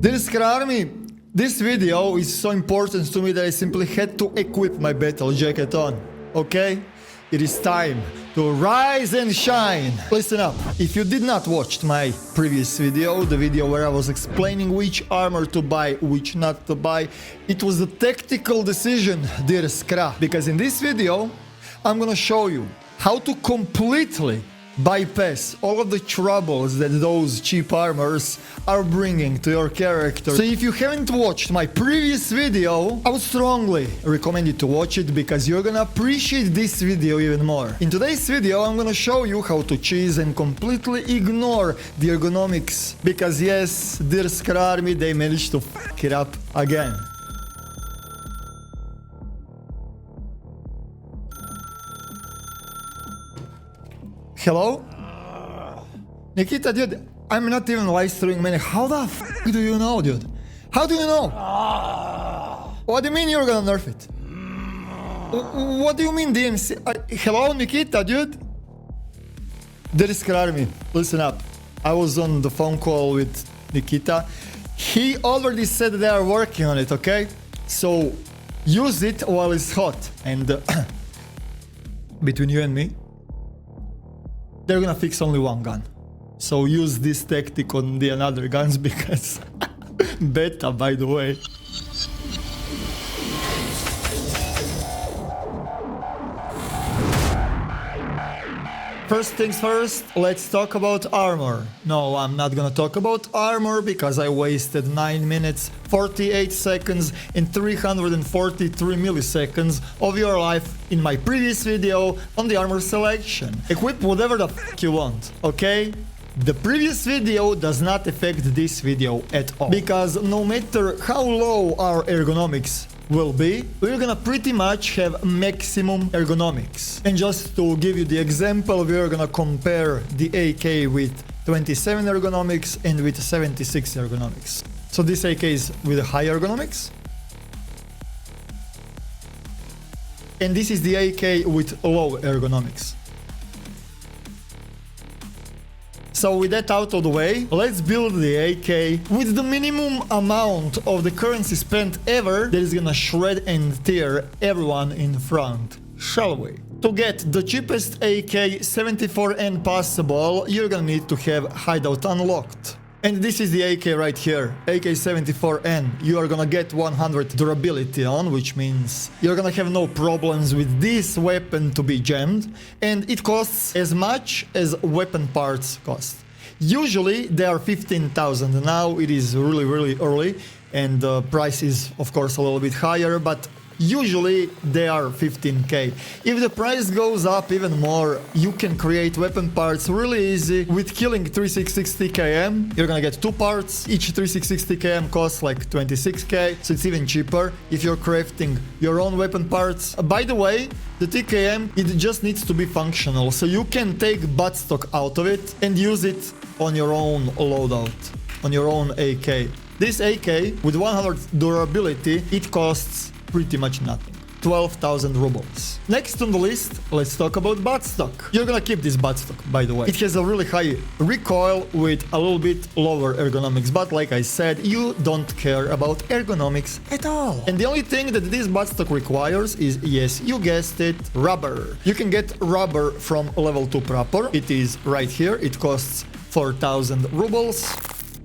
This army, this video is so important to me that I simply had to equip my battle jacket on, okay? It is time to rise and shine. Listen up, if you did not watch my previous video, the video where I was explaining which armor to buy, which not to buy, it was a tactical decision, dear Skra, because in this video, I'm gonna show you how to completely bypass all of the troubles that those cheap armors are bringing to your character. So if you haven't watched my previous video, I would strongly recommend you to watch it because you're gonna appreciate this video even more. In today's video, I'm gonna show you how to cheese and completely ignore the ergonomics because yes, dear Skra army, they managed to fuck it up again. Hello? Nikita, dude, I'm not even live streaming, man. How the f do you know, dude? How do you know? What do you mean you're gonna nerf it? What do you mean DMC? Hello, Nikita, dude? There is Army. Listen up. I was on the phone call with Nikita. He already said they are working on it, okay? So use it while it's hot. And between you and me, they're gonna fix only one gun. So use this tactic on the other guns because beta, by the way. First things first, let's talk about armor. No, I'm not gonna talk about armor because I wasted 9 minutes, 48 seconds and 343 milliseconds of your life in my previous video on the armor selection. Equip whatever the f you want, okay? The previous video does not affect this video at all. Because no matter how low our ergonomics will be, we're gonna pretty much have maximum ergonomics. And just to give you the example, we're gonna compare the AK with 27 ergonomics and with 76 ergonomics. So this AK is with high ergonomics. And this is the AK with low ergonomics. So with that out of the way, let's build the AK with the minimum amount of the currency spent ever that is gonna shred and tear everyone in front. Shall we? To get the cheapest AK-74N possible, you're gonna need to have Hideout unlocked. And this is the AK right here, AK-74N. You are gonna get 100 durability on, which means you're gonna have no problems with this weapon to be jammed. And it costs as much as weapon parts cost. Usually they are 15,000. Now it is really early and the price is of course a little bit higher, but usually they are 15k. If the price goes up even more, you can create weapon parts really easy with killing 3660 km. You're gonna get 2 parts. Each 3660 km costs like 26k, so it's even cheaper if you're crafting your own weapon parts. By the way, the TKM, it just needs to be functional, so you can take buttstock out of it and use it on your own loadout, on your own AK. This AK with 100 durability, it costs pretty much nothing. 12,000 rubles. Next on the list, let's talk about buttstock. You're gonna keep this buttstock, by the way. It has a really high recoil with a little bit lower ergonomics, but like I said, you don't care about ergonomics at all. And the only thing that this buttstock requires is, yes, you guessed it, rubber. You can get rubber from level 2 proper. It is right here. It costs 4,000 rubles.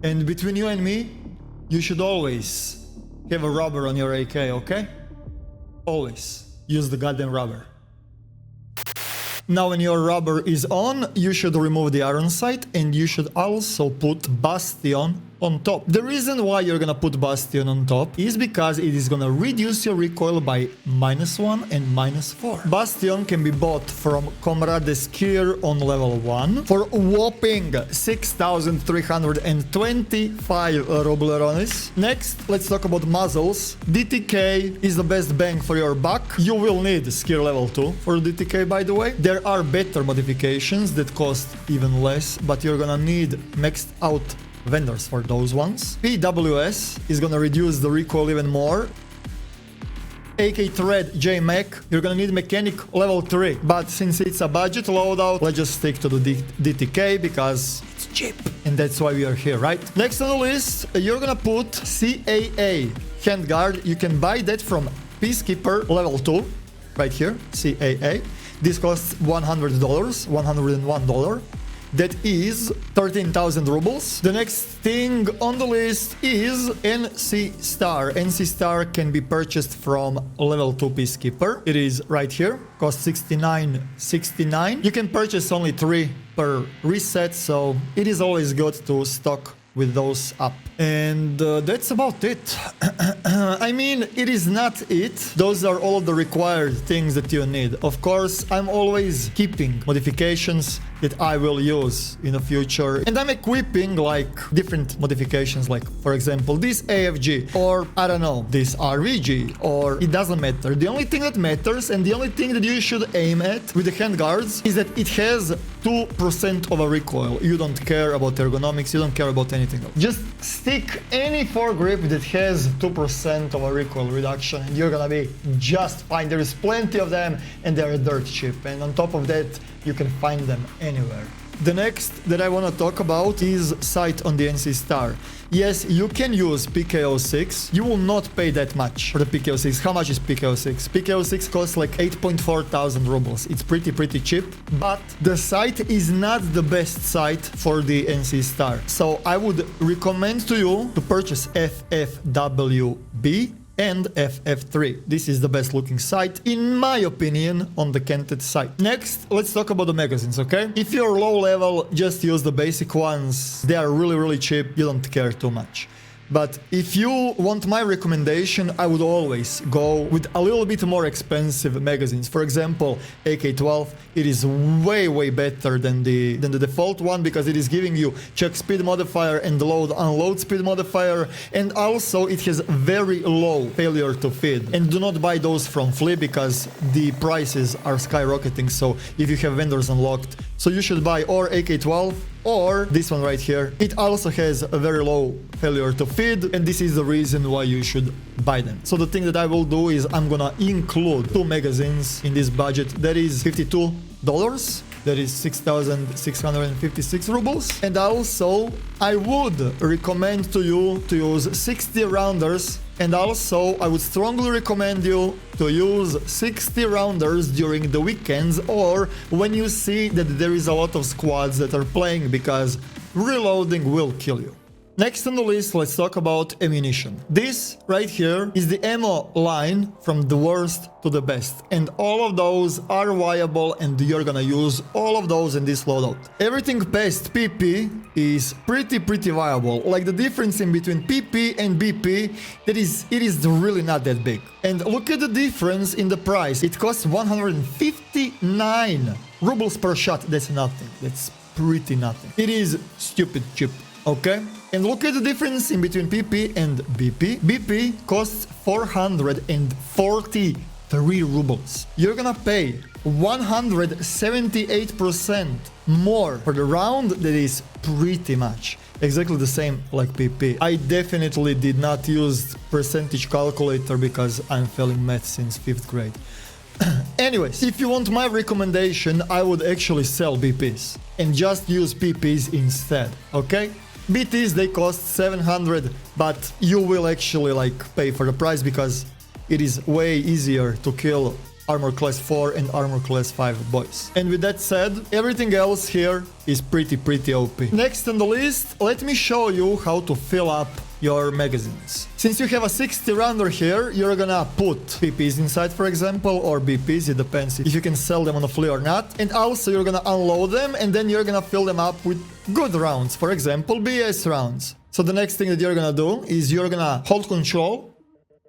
And between you and me, you should always have a rubber on your AK, okay? Always use the goddamn rubber. Now when your rubber is on, you should remove the iron sight and you should also put Bastion on top. The reason why you're gonna put Bastion on top is because it is gonna reduce your recoil by -1 and -4. Bastion can be bought from Comrades Gear on level 1 for whopping 6,325 rublerones. Next, let's talk about muzzles. DTK is the best bang for your buck. You will need skill level 2 for DTK, by the way. There are better modifications that cost even less, but you're gonna need maxed out vendors for those ones. PWS is gonna reduce the recoil even more. AK Thread JMech, you're gonna need mechanic level 3, but since it's a budget loadout, let's just stick to the DTK because it's cheap and that's why we are here, right? Next on the list, you're gonna put CAA handguard. You can buy that from Peacekeeper level 2, right here, CAA. This costs $100, $101. That is 13,000 rubles. The next thing on the list is NC Star. NC Star can be purchased from level 2 Peacekeeper. It is right here, costs 69.69. You can purchase only 3 per reset, so it is always good to stock with those up. And that's about it. I mean, it is not it. Those are all the required things that you need. Of course, I'm always keeping modifications that I will use in the future. And I'm equipping like different modifications, like for example, this AFG, or I don't know, this RVG, or it doesn't matter. The only thing that matters and the only thing that you should aim at with the handguards is that it has 2% of a recoil. You don't care about ergonomics, you don't care about anything else. Just stick any foregrip that has 2% of a recoil reduction and you're gonna be just fine. There is plenty of them and they're dirt cheap, and on top of that you can find them anywhere. The next that I want to talk about is sight on the NC Star. Yes, you can use PKO6. You will not pay that much for the PKO6. How much is PKO6? PKO6 costs like 8,400 rubles. It's pretty cheap, but the sight is not the best sight for the NC Star. So I would recommend to you to purchase FFWB and FF3. This is the best looking sight, in my opinion, on the canted sight. Next, let's talk about the magazines, okay? If you're low level, just use the basic ones. They are really cheap. You don't care too much. But if you want my recommendation, I would always go with a little bit more expensive magazines. For example, AK-12, it is way better than the default one because it is giving you check speed modifier and load-unload speed modifier, and also it has very low failure to feed. And do not buy those from Flea because the prices are skyrocketing, so if you have vendors unlocked. So you should buy or AK-12 or this one right here. It also has a very low failure to feed, and this is the reason why you should buy them. So the thing that I will do is I'm gonna include 2 magazines in this budget. That is $52. That is 6,656 rubles. And also, I would recommend to you to use 60 rounders. And also, I would strongly recommend you to use 60 rounders during the weekends or when you see that there is a lot of squads that are playing, because reloading will kill you. Next on the list, let's talk about ammunition. This right here is the ammo line from the worst to the best. And all of those are viable and you're gonna use all of those in this loadout. Everything past PP is pretty viable. Like the difference in between PP and BP, it is really not that big. And look at the difference in the price. It costs 159 rubles per shot. That's nothing. That's pretty nothing. It is stupid cheap. Okay, and look at the difference in between PP and BP. BP costs 443 rubles. You're gonna pay 178% more for the round. That is pretty much exactly the same like PP. I definitely did not use percentage calculator because I'm failing math since 5th grade. Anyways, if you want my recommendation, I would actually sell BPs and just use PPs instead, okay? BTs, they cost 700, but you will actually like pay for the price because it is way easier to kill armor class 4 and armor class 5 boys. And with that said, everything else here is pretty OP. Next on the list, let me show you how to fill up your magazines. Since you have a 60 rounder here, you're gonna put PPs inside, for example, or BPs, it depends if you can sell them on the flea or not. And also you're gonna unload them and then you're gonna fill them up with good rounds, for example, BS rounds. So the next thing that you're gonna do is you're gonna hold control,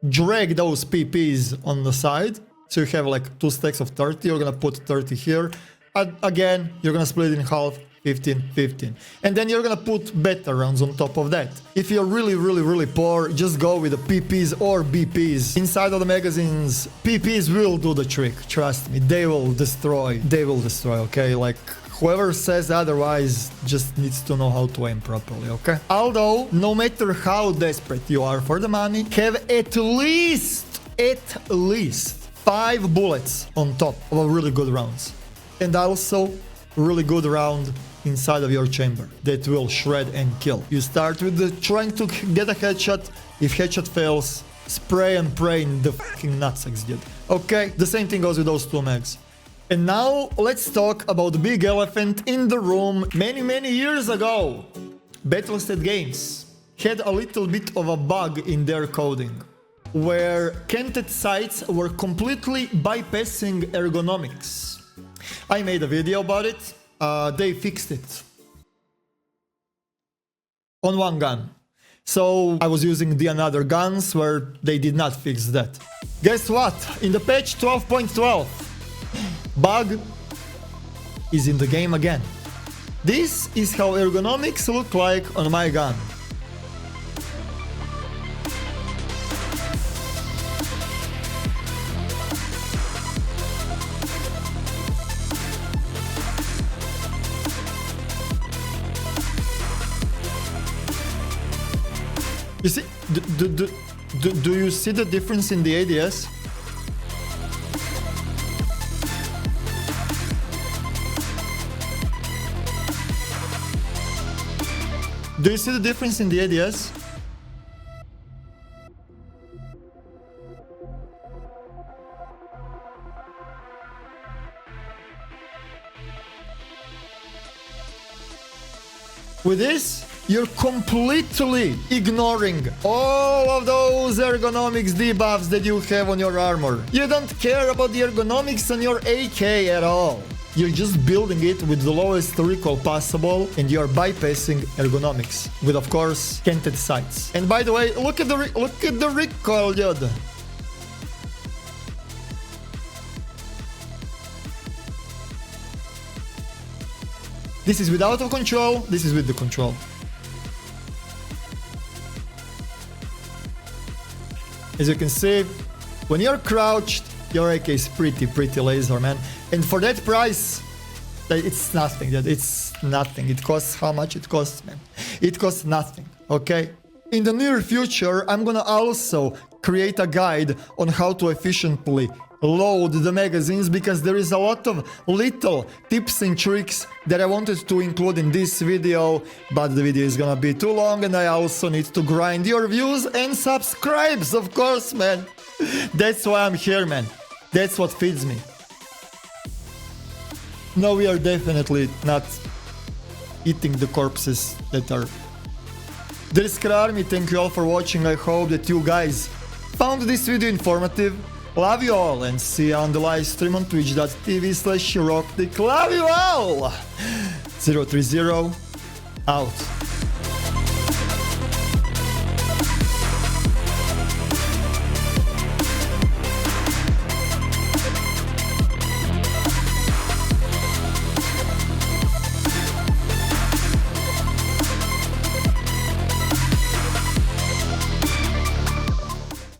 drag those PPs on the side. So you have like 2 stacks of 30, you're gonna put 30 here. And again, you're gonna split it in half, 15. And then you're gonna put better rounds on top of that. If you're really poor, just go with the PPs or BPs. Inside of the magazines, PPs will do the trick, trust me. They will destroy, okay? Like, whoever says otherwise just needs to know how to aim properly, okay? Although, no matter how desperate you are for the money, have at least 5 bullets on top of a really good rounds. And also, really good round inside of your chamber that will shred and kill. You start with trying to get a headshot. If headshot fails, spray and pray in the fucking nutsack, dude. Okay, the same thing goes with those two mags. And now let's talk about the big elephant in the room. Many years ago, Battlestate Games had a little bit of a bug in their coding, where canted sights were completely bypassing ergonomics. I made a video about it. They fixed it on one gun. So I was using the another guns where they did not fix that. Guess what? In the patch 12.12, bug is in the game again. This is how ergonomics look like on my gun. You see, do you see the difference in the ADS? Do you see the difference in the ADS? With this, you're completely ignoring all of those ergonomics debuffs that you have on your armor. You don't care about the ergonomics on your AK at all. You're just building it with the lowest recoil possible, and you're bypassing ergonomics with, of course, canted sights. And by the way, look at the recoil, dude. This is with out of control, this is with the control. As you can see, when you're crouched, your AK is pretty laser, man. And for that price, it's nothing, dude. It's nothing. It costs how much it costs, man. It costs nothing, okay? In the near future, I'm gonna also create a guide on how to efficiently load the magazines, because there is a lot of little tips and tricks that I wanted to include in this video, but the video is gonna be too long and I also need to grind your views and subscribes, of course, man. That's why I'm here, man. That's what feeds me. No, we are definitely not eating the corpses that are... This is Army, thank you all for watching. I hope that you guys found this video informative. Love you all and see you on the live stream on twitch.tv/Eroktic. Love you all! 030 out.